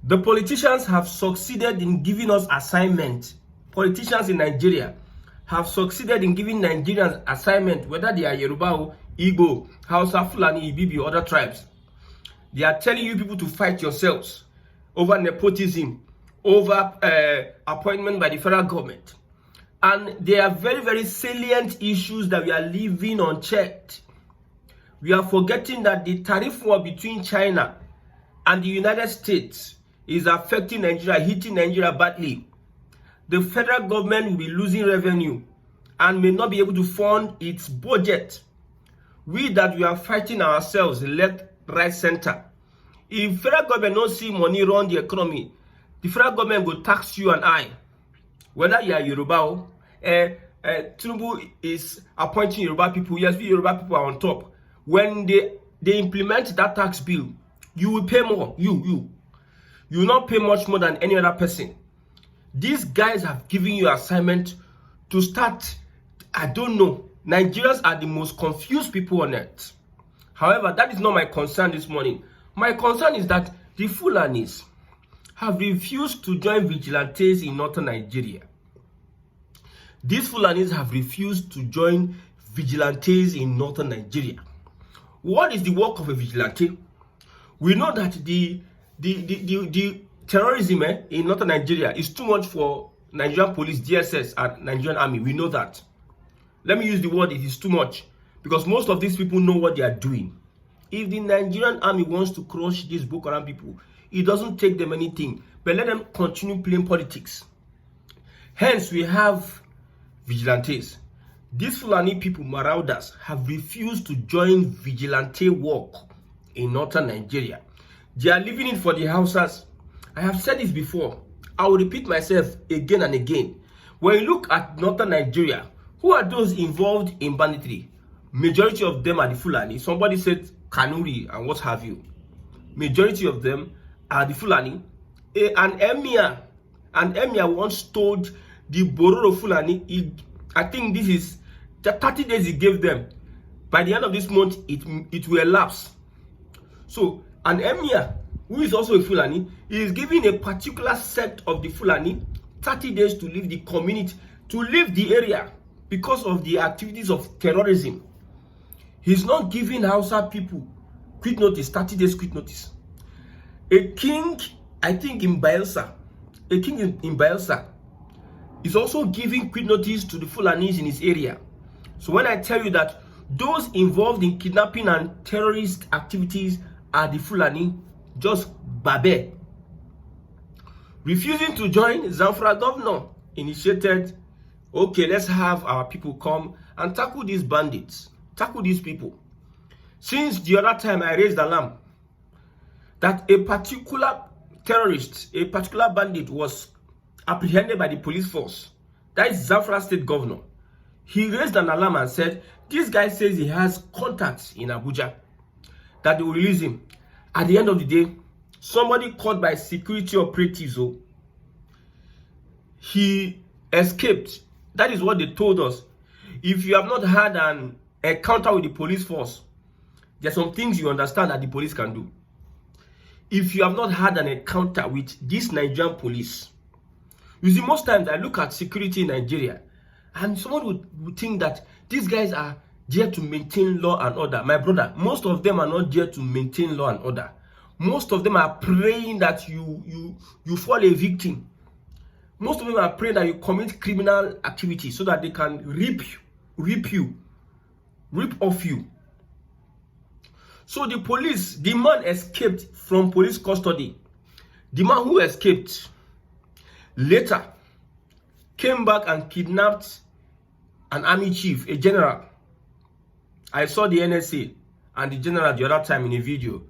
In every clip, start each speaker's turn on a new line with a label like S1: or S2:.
S1: The politicians have succeeded in giving us assignment. Politicians in Nigeria have succeeded in giving Nigerians assignment, whether they are Yoruba, Igbo, Hausa, Fulani, Ibibi, or other tribes. They are telling you people to fight yourselves over nepotism, over appointment by the federal government. And there are very, very salient issues that we are leaving unchecked. We are forgetting that the tariff war between China and the United States is affecting Nigeria, hitting Nigeria badly. The federal government will be losing revenue and may not be able to fund its budget. We are fighting ourselves left, right, center. If federal government don't see money run the economy, the federal government will tax you and I. Whether you are Yoruba, Tinubu is appointing Yoruba people. Yes, we Yoruba people are on top. When they implement that tax bill, you will pay more. You will not pay much more than any other person. These guys have given you assignment to start. I don't know. Nigerians are the most confused people on earth. However, that is not my concern this morning. My concern is that the Fulanis have refused to join vigilantes in northern Nigeria. These Fulanis have refused to join vigilantes in northern Nigeria. What is the work of a vigilante? We know that the terrorism in northern Nigeria is too much for Nigerian police, DSS, and Nigerian army. We know that. Let me use the word, it is too much, because most of these people know what they are doing. If the Nigerian army wants to crush these Bokoharam people, it doesn't take them anything, but let them continue playing politics. Hence, we have vigilantes. These Fulani people, marauders, have refused to join vigilante work in northern Nigeria. They are leaving it for the Hausas. I have said this before. I will repeat myself again and again. When you look at northern Nigeria, who are those involved in banditry? Majority of them are the Fulani. Somebody said Kanuri and what have you. Majority of them are the Fulani. An emir once told the Bororo Fulani, I think this is the 30 days he gave them. By the end of this month, it will elapse. So an emir, who is also a Fulani, is giving a particular sect of the Fulani 30 days to leave the community, to leave the area because of the activities of terrorism. He's not giving Hausa people quick notice, 30 days quick notice. A king, I think in Bayelsa, is also giving quick notice to the Fulanis in his area. So when I tell you that those involved in kidnapping and terrorist activities are the Fulani, just babe. Refusing to join, Zamfara governor initiated, okay, let's have our people come and tackle these bandits, tackle these people. Since the other time I raised alarm that a particular terrorist, a particular bandit was apprehended by the police force, that is Zamfara state governor. He raised an alarm and said, this guy says he has contacts in Abuja, that they will release him. At the end of the day, somebody caught by security operatives, he escaped. That is what they told us. If you have not had an encounter with the police force, there are some things you understand that the police can do. If you have not had an encounter with this Nigerian police, you see, most times I look at security in Nigeria, and someone would think that these guys are there to maintain law and order. My brother, most of them are not there to maintain law and order. Most of them are praying that you fall a victim. Most of them are praying that you commit criminal activity so that they can rip off you. So the police, the man escaped from police custody. The man who escaped later came back and kidnapped an army chief, a general. I saw the NSA and the general the other time in a video.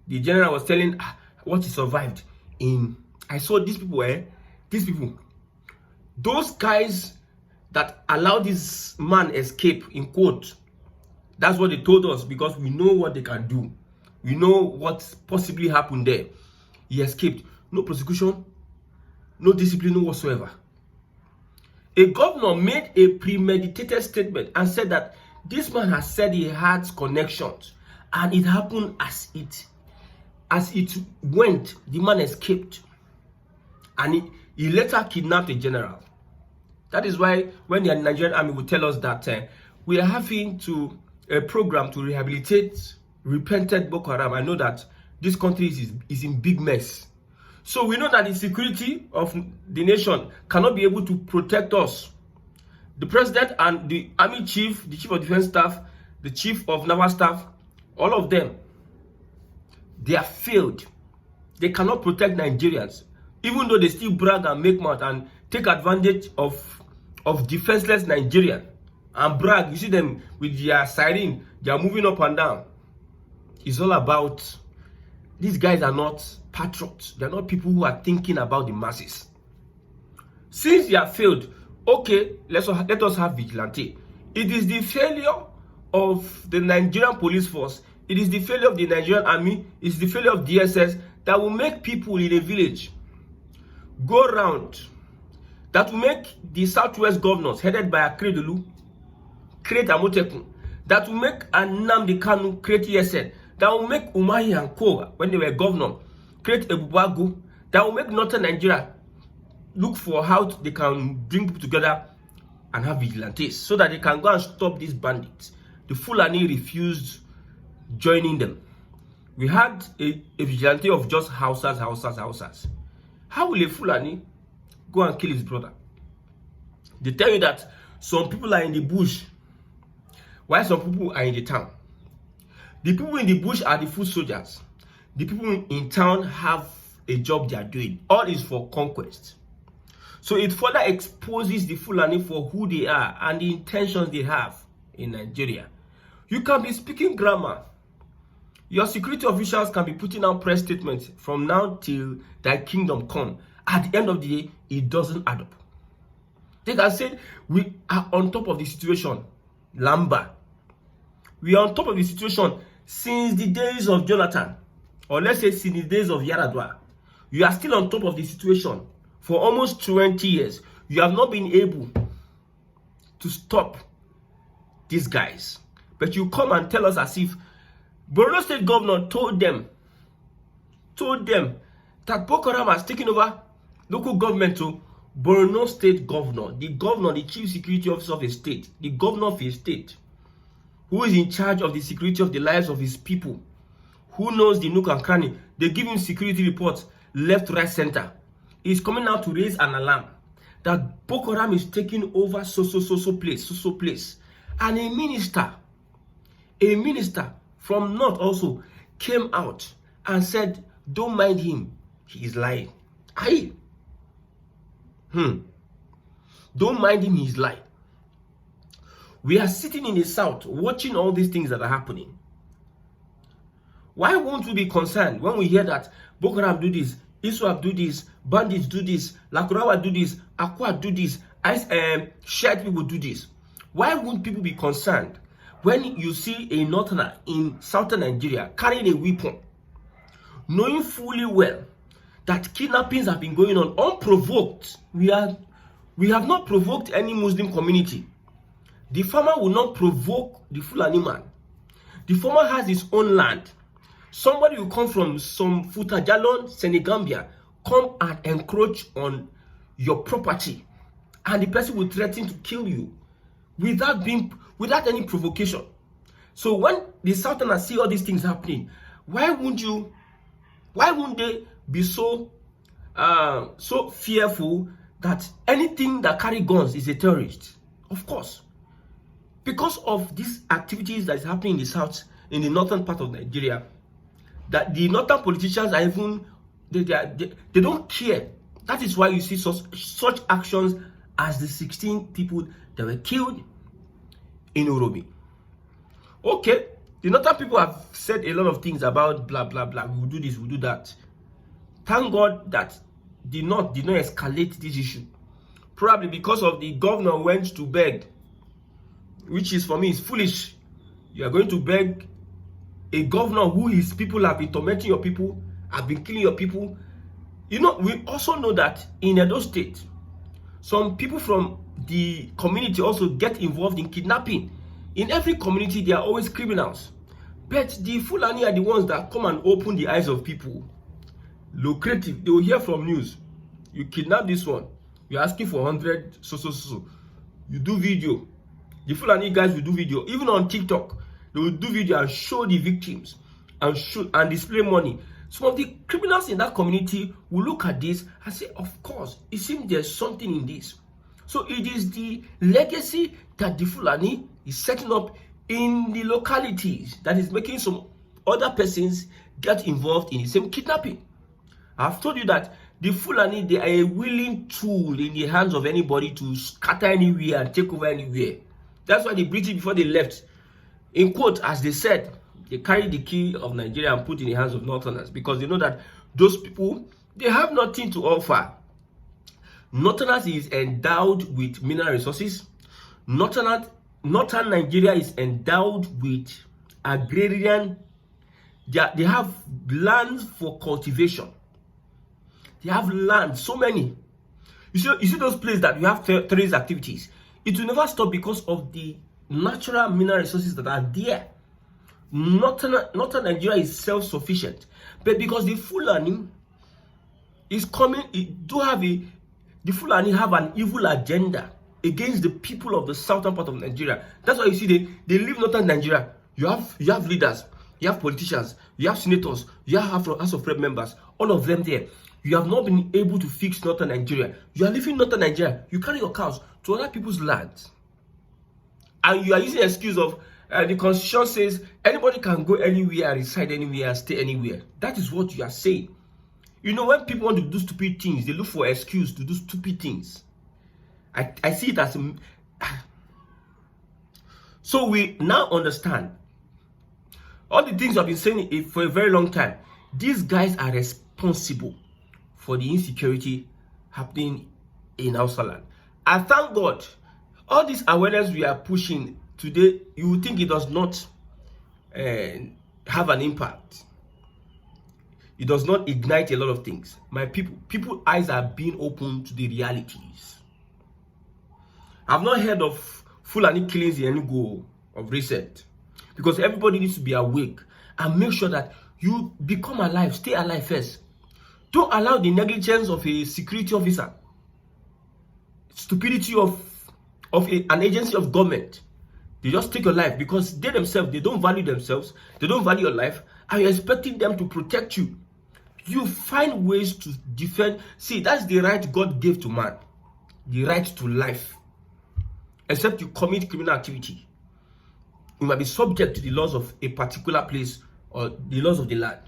S1: The general was telling what he survived in. I saw these people, those guys that allowed this man escape, in quote. That's what they told us, because we know what they can do. We know what possibly happened there. He escaped. No prosecution, no discipline, no whatsoever. A governor made a premeditated statement and said that this man has said he had connections, and it happened as it went. The man escaped. and he later kidnapped a general. That is why when the Nigerian army will tell us that we are having a program to rehabilitate repented Bokoharam, I know that this country is in big mess. So we know that the security of the nation cannot be able to protect us. The president and the army chief, the chief of defense staff, the chief of naval staff, all of them, they are failed. They cannot protect Nigerians, even though they still brag and make mouth and take advantage of defenseless Nigerian and brag. You see them with their siren, they are moving up and down. It's all about, these guys are not patriots. They are not people who are thinking about the masses. Since they are failed, okay, let us have vigilante. It is the failure of the Nigerian police force, it is the failure of the Nigerian army, it is the failure of DSS that will make people in a village go around, that will make the Southwest governors headed by Akeredolu create Amotekun, that will make Nnamdi Kanu create ESN, that will make Umahi and Co, when they were governor, create Ebubagu, that will make Northern Nigeria look for how they can bring people together and have vigilantes so that they can go and stop these bandits. The Fulani refused joining them. We had a vigilante of just Hausas. How will a Fulani go and kill his brother? They tell you that some people are in the bush, while some people are in the town. The people in the bush are the foot soldiers. The people in town have a job they are doing. All is for conquest. So it further exposes the Fulani for who they are and the intentions they have in Nigeria. You can be speaking grammar. Your security officials can be putting out press statements from now till thy kingdom come. At the end of the day, it doesn't add up. They can say, we are on top of the situation. Lamba. We are on top of the situation since the days of Jonathan. Or let's say since the days of Yaradua. You are still on top of the situation. For almost 20 years, you have not been able to stop these guys. But you come and tell us as if Borno State governor told them that Bokoharam has taken over local government to Borno State governor, the chief security officer of a state, the governor of a state, who is in charge of the security of the lives of his people, who knows the nook and cranny. They give him security reports left, right, center. He's coming out to raise an alarm that Bokoharam is taking over so place. And a minister from North also came out and said, don't mind him, he is lying. Don't mind him, he is lying. We are sitting in the South watching all these things that are happening. Why won't we be concerned when we hear that Bokoharam do this, Iswap do this, bandits do this, Lakurawa do this, Akwa do this, Shiite people do this? Why won't people be concerned when you see a northerner in southern Nigeria carrying a weapon, knowing fully well that kidnappings have been going on unprovoked? We have not provoked any Muslim community. The farmer will not provoke the Fulani man. The farmer has his own land. Somebody will come from some Futajalon, Senegambia, come and encroach on your property, and the person will threaten to kill you without any provocation. So when the Southerners see all these things happening, why wouldn't they be so fearful that anything that carry guns is a terrorist? Of course, because of these activities that is happening in the south, in the northern part of Nigeria, that the northern politicians are even they don't care. That is why you see such actions as the 16 people that were killed in Orobi. Okay, the northern people have said a lot of things about blah blah blah. We will do this, we will do that. Thank God that the North did not escalate this issue. Probably because of the governor went to beg, which is for me is foolish. You are going to beg a governor who his people have been tormenting your people, have been killing your people. You know, we also know that in Edo State, some people from the community also get involved in kidnapping. In every community, there are always criminals. But the Fulani are the ones that come and open the eyes of people. Lucrative, they will hear from news. you kidnap this one, you're asking for 100, so. You do video. The Fulani guys will do video. Even on TikTok, they will do video and show the victims and display money. Some of the criminals in that community will look at this and say, of course, it seems there's something in this. So it is the legacy that the Fulani is setting up in the localities that is making some other persons get involved in the same kidnapping. I've told you that the Fulani, they are a willing tool in the hands of anybody to scatter anywhere and take over anywhere. That's why the British, before they left, in quote, as they said, they carried the key of Nigeria and put in the hands of Northerners, because they know that those people, they have nothing to offer. Northerners is endowed with mineral resources. Northern Nigeria is endowed with agrarian. They have lands for cultivation. They have land, so many. You see those places that you have terrorist activities. It will never stop because of the natural mineral resources that are there. Northern Nigeria is self-sufficient, but because the Fulani is coming, the Fulani have an evil agenda against the people of the southern part of Nigeria. That's why you see they leave northern Nigeria. You have leaders, you have politicians, you have senators, you have House of Rep members, all of them there. You have not been able to fix northern Nigeria. You are leaving northern Nigeria. You carry your cows to other people's lands. And you are using the excuse of the constitution says anybody can go anywhere, reside anywhere, and stay anywhere. That is what you are saying. You know, when people want to do stupid things, they look for an excuse to do stupid things. I see it as so we now understand all the things I've been saying for a very long time. These guys are responsible for the insecurity happening in Hausas. I thank God, all this awareness we are pushing today, you would think it does not have an impact. It does not ignite a lot of things. My people's eyes are being opened to the realities. I've not heard of Fulani killings in Enugu of recent, because everybody needs to be awake and make sure that you become alive, stay alive first. Don't allow the negligence of a security officer, stupidity of an agency of government. They just take your life because they themselves, they don't value themselves, they don't value your life, and you're expecting them to protect you. You find ways to defend. See, that's the right God gave to man, the right to life. Except you commit criminal activity, you might be subject to the laws of a particular place or the laws of the land.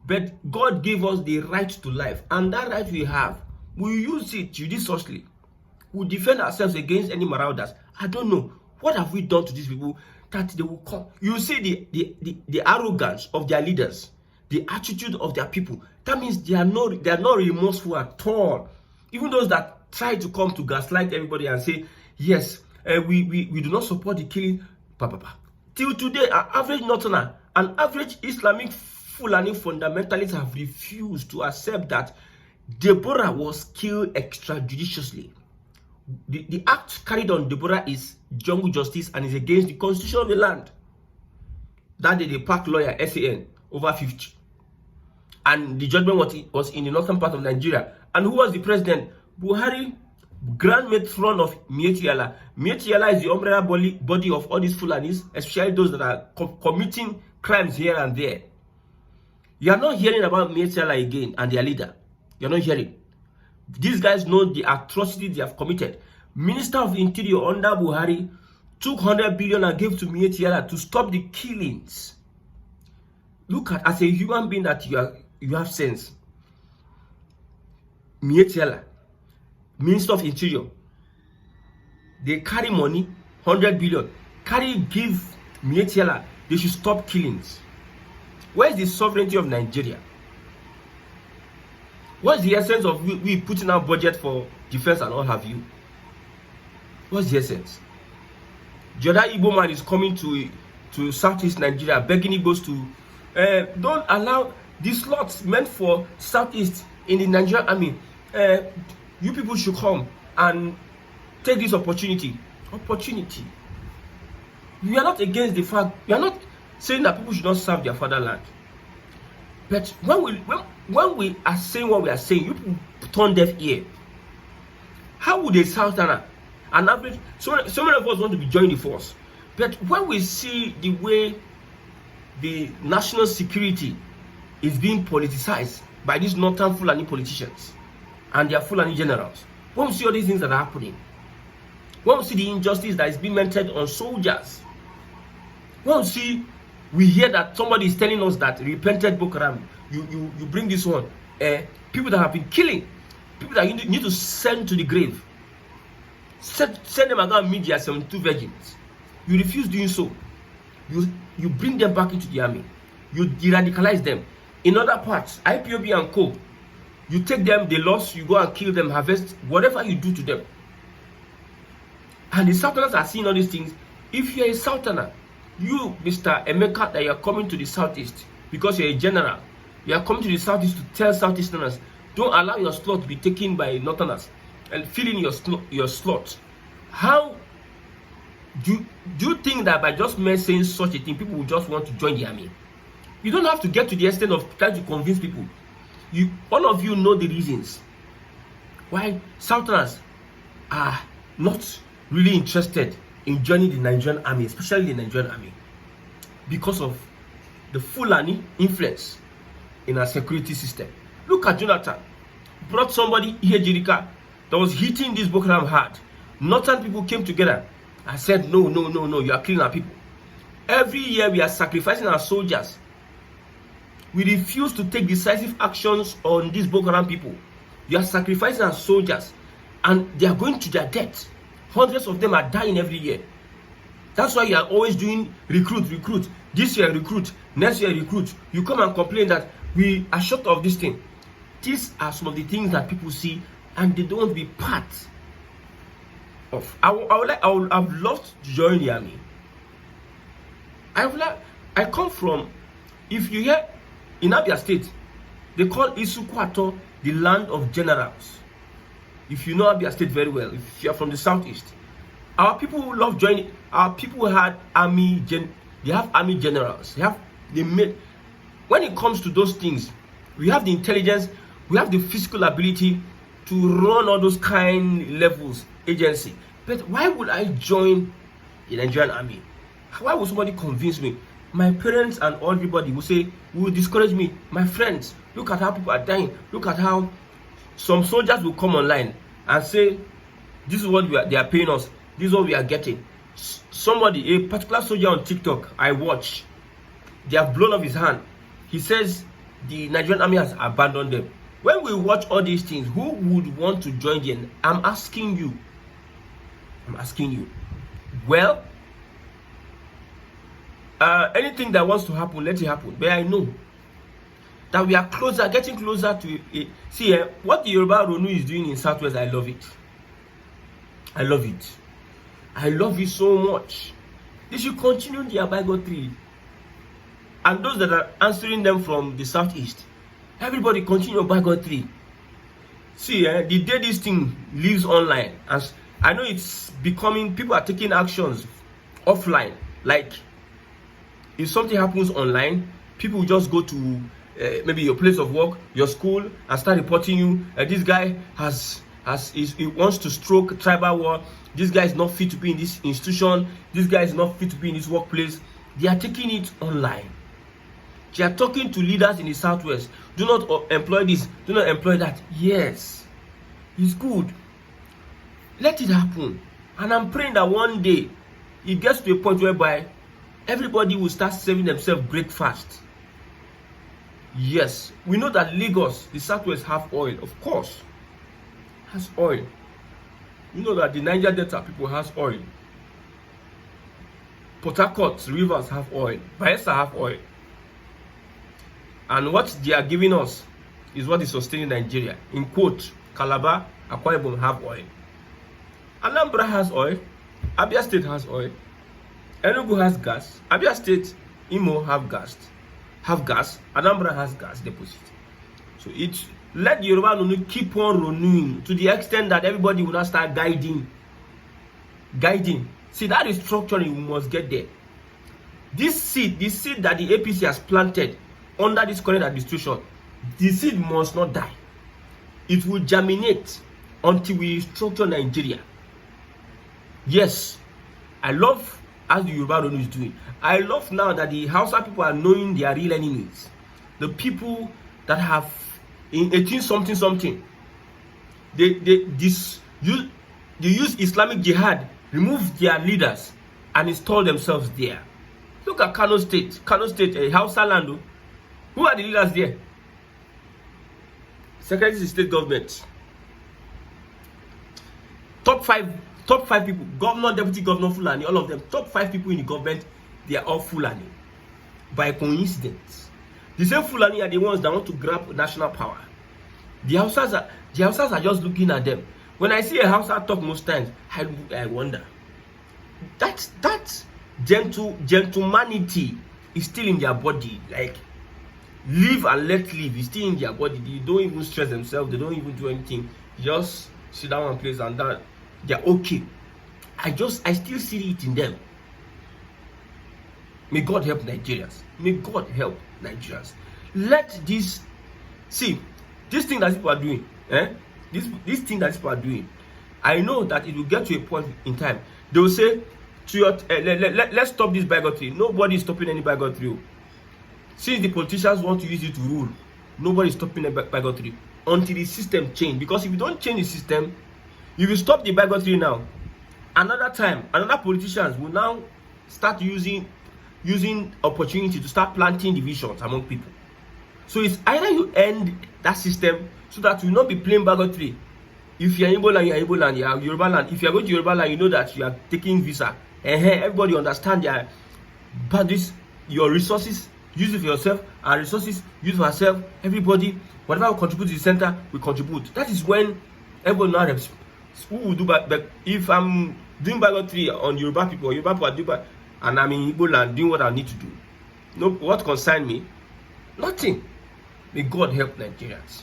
S1: But God gave us the right to life, and that right we have, we use it judiciously. We defend ourselves against any marauders. I don't know, what have we done to these people that they will come? You see the arrogance of their leaders, the attitude of their people. That means they are not remorseful at all. Even those that try to come to gaslight everybody and say, yes, we do not support the killing. Till today, an average Northerner, an average Islamic Fulani fundamentalists have refused to accept that Deborah was killed extrajudiciously. The act carried on Deborah is jungle justice and is against the constitution of the land. That day, they packed lawyer SAN over 50. And the judgment was in the northern part of Nigeria. And who was the president? Buhari, grand matron of Miyetti Allah. Miyetti Allah is the umbrella body of all these Fulanis, especially those that are committing crimes here and there. You are not hearing about Miyetti Allah again and their leader. You are not hearing. These guys know the atrocity they have committed. Minister of Interior under Buhari took 100 billion and gave to Miyetti Allah to stop the killings. Look at, as a human being that you have sense. Miyetti Allah, Minister of Interior, they carry money, 100 billion, give Miyetti Allah, they should stop killings. Where is the sovereignty of Nigeria? What's the essence of we putting out budget for defense and all have you? What's the essence? The other Igbo man is coming to Southeast Nigeria, begging Igbos to don't allow the slots meant for Southeast in the Nigerian army. You people should come and take this opportunity. We are not against the fact, we are not saying that people should not serve their fatherland. But when we are saying what we are saying, you turn deaf ear. How would a Southerner, an average, so many of us want to be joining the force, but when we see the way the national security is being politicized by these northern Fulani politicians and their Fulani generals, when we see all these things that are happening, when we see the injustice that is being meted on soldiers, when we hear that somebody is telling us that repented Bokoharam, you bring this one, people that have been killing, people that you need to send to the grave, send them and go and meet their 72 virgins. You refuse doing so. You bring them back into the army. You de-radicalize them. In other parts, IPOB and co, you take them, they lost, you go and kill them, harvest, whatever you do to them. And the Southerners are seeing all these things. If you're a Southerner, you, Mr. Emeka, that you're coming to the Southeast because you're a general, you are coming to the Southeast to tell Southeasterners, don't allow your slot to be taken by Northerners and fill in your slot. How do you think that by just saying such a thing, people will just want to join the army? You don't have to get to the extent of trying to convince people. All of you know the reasons why Southerners are not really interested in joining the Nigerian army, especially the Nigerian army, because of the Fulani influence in our security system. Look at Jonathan. Brought somebody here, Jirika, that was hitting this Bokoharam hard. Northern people came together and said, no, you are killing our people. Every year we are sacrificing our soldiers. We refuse to take decisive actions on these Bokoharam people. We are sacrificing our soldiers and they are going to their death. Hundreds of them are dying every year. That's why you are always doing recruit. This year recruit, next year recruit. You come and complain that we are short of this thing. These are some of the things that people see and they don't want to be part of. I would have loved to join the army. I come from, if you hear, in Abia State, they call Isukwato the land of generals. If you know Abia State very well, if you are from the Southeast, our people who love joining, our people had army, they have army generals. When it comes to those things, we have the intelligence, we have the physical ability to run all those kind levels agency. But why would I join the Nigerian army? Why would somebody convince me? My parents and everybody will discourage me. My friends, look at how people are dying. Look at how some soldiers will come online and say, this is what they are paying us. This is what we are getting. Somebody, a particular soldier on TikTok, I watch, they have blown off his hand. He says the Nigerian army has abandoned them. When we watch all these things, who would want to join them? I'm asking you. Well, anything that wants to happen, let it happen. But I know that we are getting closer to it. See, what the Yoruba Ronu is doing in Southwest, I love it. I love it so much. They should continue the Abigo 3. And those that are answering them from the Southeast, everybody continue Abigo 3. See, the day this thing lives online, as I know it's becoming, people are taking actions offline. Like, if something happens online, people will just go to maybe your place of work, your school, and start reporting you. This guy he wants to stroke tribal war. This guy is not fit to be in this institution. This guy is not fit to be in this workplace. They are taking it online. They are talking to leaders in the Southwest. Do not employ this. Do not employ that. Yes, it's good. Let it happen. And I'm praying that one day it gets to a point whereby everybody will start serving themselves breakfast. Yes, we know that Lagos, the Southwest, have oil. Of course, has oil. You know that the Niger Delta people has oil. Port Harcourt rivers have oil. Bayelsa have oil. And what they are giving us is what is sustaining Nigeria. In quote, Calabar, Akwa Ibom have oil. Anambra has oil. Abia State has oil. Enugu has gas. Abia State, Imo have gas. Anambra has gas deposit. So let the Yoruba Nunu keep on renewing to the extent that everybody will not start guiding. See, that is structuring. We must get there. The seed that the APC has planted under this current administration, the seed must not die. it will germinate until we structure Nigeria. Yes, I love as the Yoruba is doing. I love now that the Hausa people are knowing their real enemies. The people that have in 18 something, they use Islamic Jihad, remove their leaders and install themselves there. Look at Kano State, Hausa land. Who are the leaders there? Secretary of State government. Top five people, governor, deputy governor, Fulani, all of them. Top 5 people in the government, they are all Fulani. By coincidence. The same Fulani are the ones that want to grab national power. The Hausas are just looking at them. When I see a Hausa talk most times, I wonder. That gentlemanity is still in their body. Like, live and let live is still in their body. They don't even stress themselves. They don't even do anything. They just sit down one place and that they're okay. I still see it in them. May God help Nigerians. May God help Nigerians. Let this thing that people are doing, this thing that people are doing, I know that it will get to a point in time. They will say to your let's stop this bigotry. Nobody is stopping any bigotry. Since the politicians want to use it to rule, nobody is stopping the bigotry until the system change. Because if you don't change the system, if you stop the bigotry now, another time, another politicians will now start using opportunity to start planting divisions among people. So it's either you end that system so that you will not be playing bigotry. If you're Igbo land, you're Igbo land, you're Yoruba land. If you're going to Yoruba land, you know that you are taking visa. Everybody understand that, but your resources, use it for yourself, and resources, use for yourself. Everybody, whatever we contribute to the center, we contribute. That is when everyone knows who will do but if I'm doing bigotry on Yoruba people are doing bad, and I'm in Igbo land doing what I need to do. No, what concern me? Nothing. May God help Nigerians.